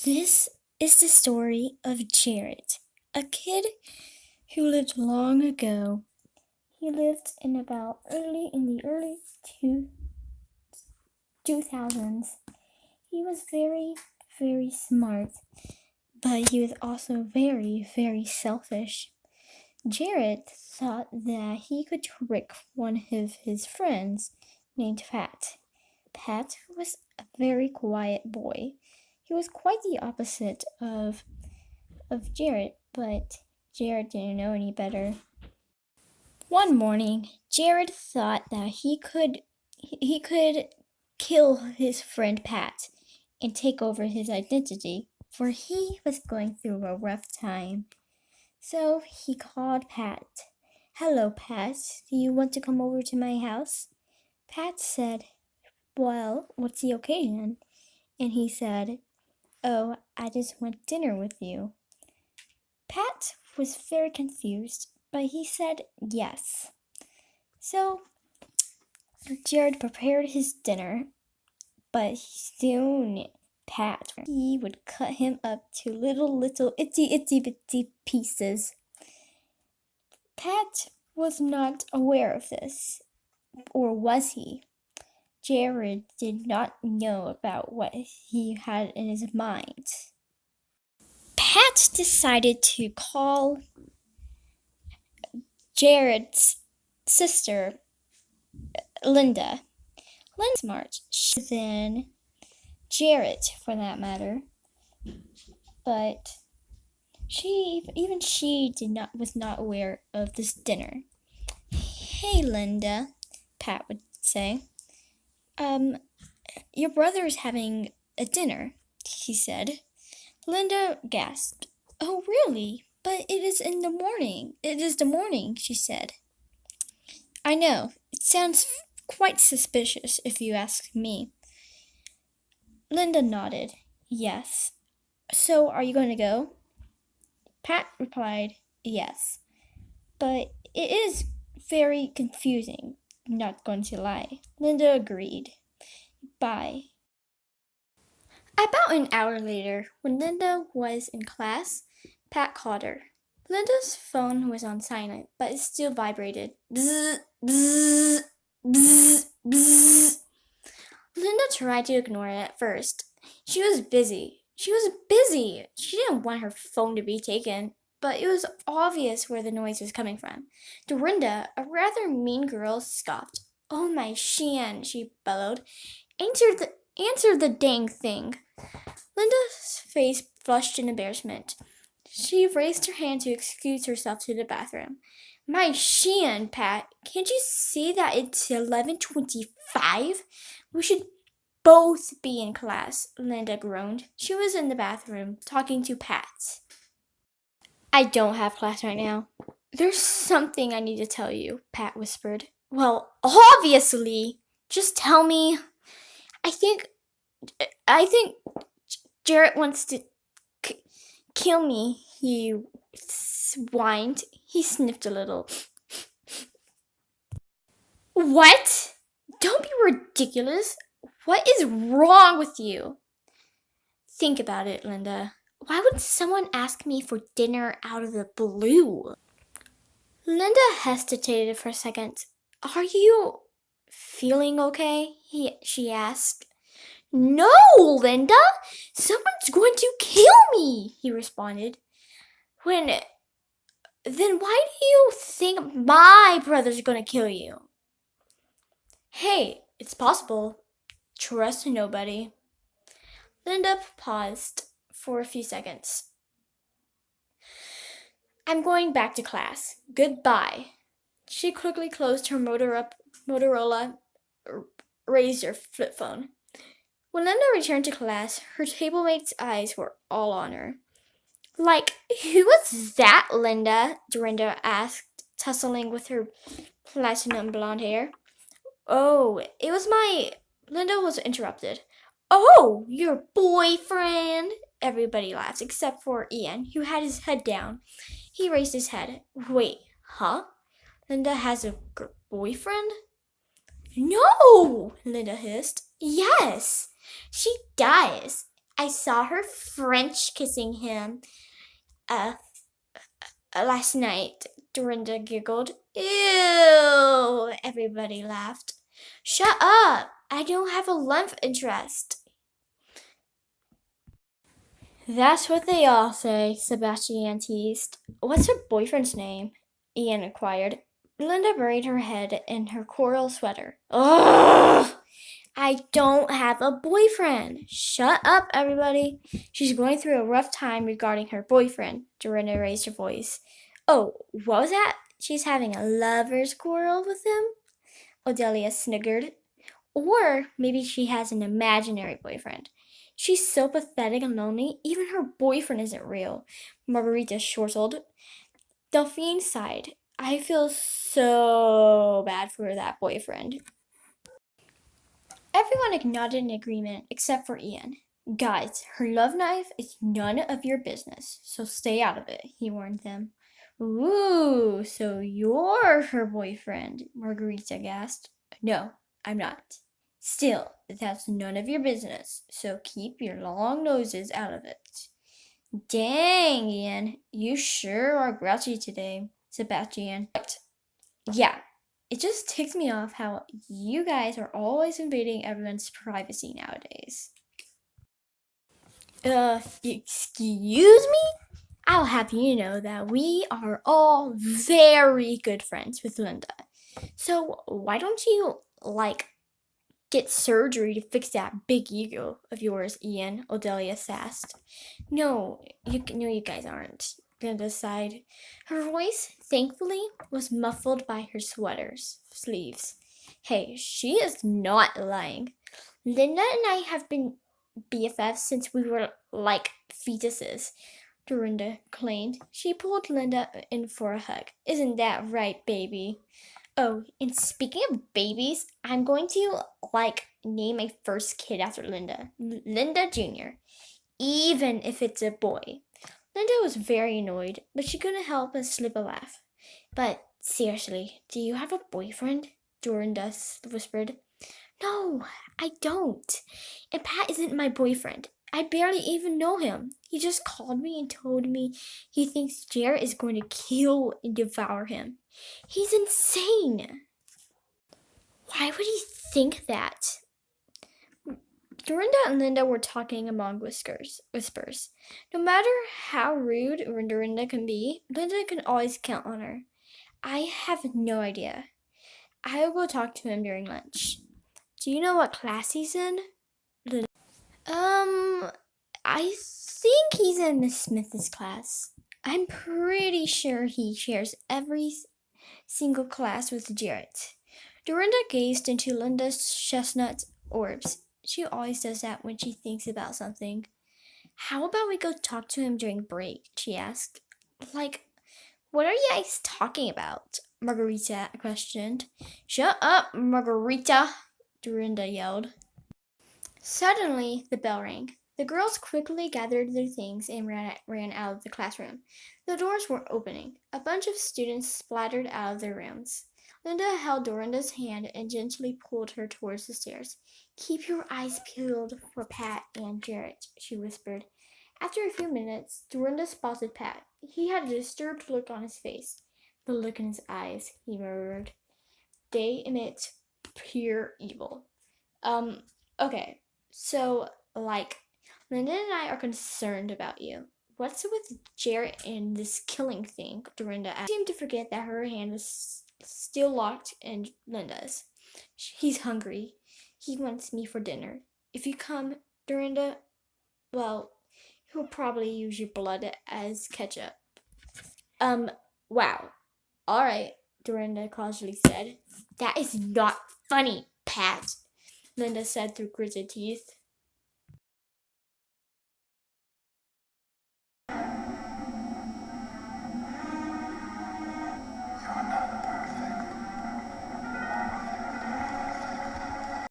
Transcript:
This is the story of Jared, a kid who lived long ago. He lived in the early 2000s. He was very, very smart, but he was also very, very selfish. Jared thought that he could trick one of his friends named Pat. Pat was a very quiet boy. He was quite the opposite of Jared, but Jared didn't know any better. One morning, Jared thought that he could kill his friend Pat and take over his identity, for he was going through a rough time. So he called Pat. "Hello, Pat. Do you want to come over to my house?" Pat said, "Well, what's the occasion?" And he said, "Oh, I just want dinner with you." Pat was very confused, but he said yes. So Jared prepared his dinner, but soon he would cut him up to little itsy bitsy pieces. Pat was not aware of this, or was he? Jared did not know about what he had in his mind. Pat decided to call Jared's sister, Linda. Linda's smart than Jared, for that matter, but she was not aware of this dinner. "Hey, Linda," Pat would say. Your brother is having a dinner," he said. Linda gasped. "Oh, really? But it is the morning," she said. "I know. It sounds quite suspicious if you ask me." Linda nodded. "Yes. So are you going to go?" Pat replied, "Yes. But it is very confusing, not going to lie." Linda agreed. "Bye." About an hour later, when Linda was in class, Pat called her. Linda's phone was on silent, but it still vibrated. Bzz, bzz, bzz, bzz. Linda tried to ignore it at first. She was busy. She didn't want her phone to be taken, but it was obvious where the noise was coming from. Dorinda, a rather mean girl, scoffed. "Oh, my Shan," she bellowed. Answer the dang thing." Linda's face flushed in embarrassment. She raised her hand to excuse herself to the bathroom. "My Shan, Pat, can't you see that it's 11:25? We should both be in class," Linda groaned. She was in the bathroom, talking to Pat. "I don't have class right now. There's something I need to tell you," Pat whispered. "Well, obviously. Just tell me." I think Jared wants to kill me," he whined. He sniffed a little. "What? Don't be ridiculous. What is wrong with you?" "Think about it, Linda. Why would someone ask me for dinner out of the blue?" Linda hesitated for a second. "Are you feeling okay?" she asked. "No, Linda! Someone's going to kill me," he responded. Then why do you think my brother's going to kill you?" "Hey, it's possible. Trust nobody." Linda paused for a few seconds. "I'm going back to class. Goodbye." She quickly closed her Motorola Razr flip phone. When Linda returned to class, her table mates' eyes were all on her. "Like, who was that, Linda?" Dorinda asked, tussling with her platinum blonde hair. "Oh, it was Linda was interrupted. "Oh, your boyfriend?" Everybody laughed, except for Ian, who had his head down. He raised his head. "Wait, huh? Linda has a boyfriend?" "No!" Linda hissed. "Yes, she does. I saw her French kissing him uh, last night, Dorinda giggled. Ew! Everybody laughed. Shut up! I don't have a love interest. That's what they all say, Sebastian teased. What's her boyfriend's name? Ian inquired. Linda buried her head in her coral sweater. Ugh! I don't have a boyfriend. Shut up, everybody. She's going through a rough time regarding her boyfriend. Dorinda raised her voice. Oh, what was that? She's having a lover's quarrel with him? Odelia sniggered. Or maybe she has an imaginary boyfriend. She's so pathetic and lonely, even her boyfriend isn't real. Margarita chortled. Delphine sighed. I feel so bad for that boyfriend. Everyone nodded in agreement except for Ian. Guys, her love life is none of your business, so stay out of it, he warned them. Ooh, so you're her boyfriend, Margarita gasped. No, I'm not. Still, that's none of your business, so keep your long noses out of it. Dang, Ian, you sure are grouchy today, Sebastian. Yeah, it just ticks me off how you guys are always invading everyone's privacy nowadays. Excuse me? I'll have you know that we are all very good friends with Linda. So why don't you, get surgery to fix that big ego of yours, Ian? Odelia sassed. No, you guys aren't. Linda sighed. Her voice, thankfully, was muffled by her sweater's sleeves. Hey, she is not lying. Linda and I have been BFFs since we were like fetuses, Dorinda claimed. She pulled Linda in for a hug. Isn't that right, baby? Oh, and speaking of babies, I'm going to, name my first kid after Linda. Linda Jr., even if it's a boy. Linda was very annoyed, but she couldn't help but slip a laugh. But seriously, do you have a boyfriend? Dorinda whispered. No, I don't. And Pat isn't my boyfriend. I barely even know him. He just called me and told me he thinks Jared is going to kill and devour him. He's insane. Why would he think that? Dorinda and Linda were talking among whispers. No matter how rude Dorinda can be, Linda can always count on her. I have no idea. I'll go talk to him during lunch. Do you know what class he's in? Linda. I think he's in Miss Smith's class. I'm pretty sure he shares every single class with Jarrett. Dorinda gazed into Linda's chestnut orbs. She always does that when she thinks about something. How about we go talk to him during break? She asked. What are you guys talking about? Margarita questioned. Shut up, Margarita, Dorinda yelled. Suddenly, the bell rang. The girls quickly gathered their things and ran out of the classroom. The doors were opening. A bunch of students splattered out of their rooms. Linda held Dorinda's hand and gently pulled her towards the stairs. Keep your eyes peeled for Pat and Jarrett, she whispered. After a few minutes, Dorinda spotted Pat. He had a disturbed look on his face. The look in his eyes, he murmured. They emit pure evil. Okay. So, Linda and I are concerned about you. What's with Jarrett and this killing thing? Dorinda asked. She seemed to forget that her hand was still locked in Linda's. He's hungry. He wants me for dinner. If you come, Dorinda, well, he'll probably use your blood as ketchup. Wow. All right, Dorinda cautiously said. That is not funny, Pat, Linda said through gritted teeth.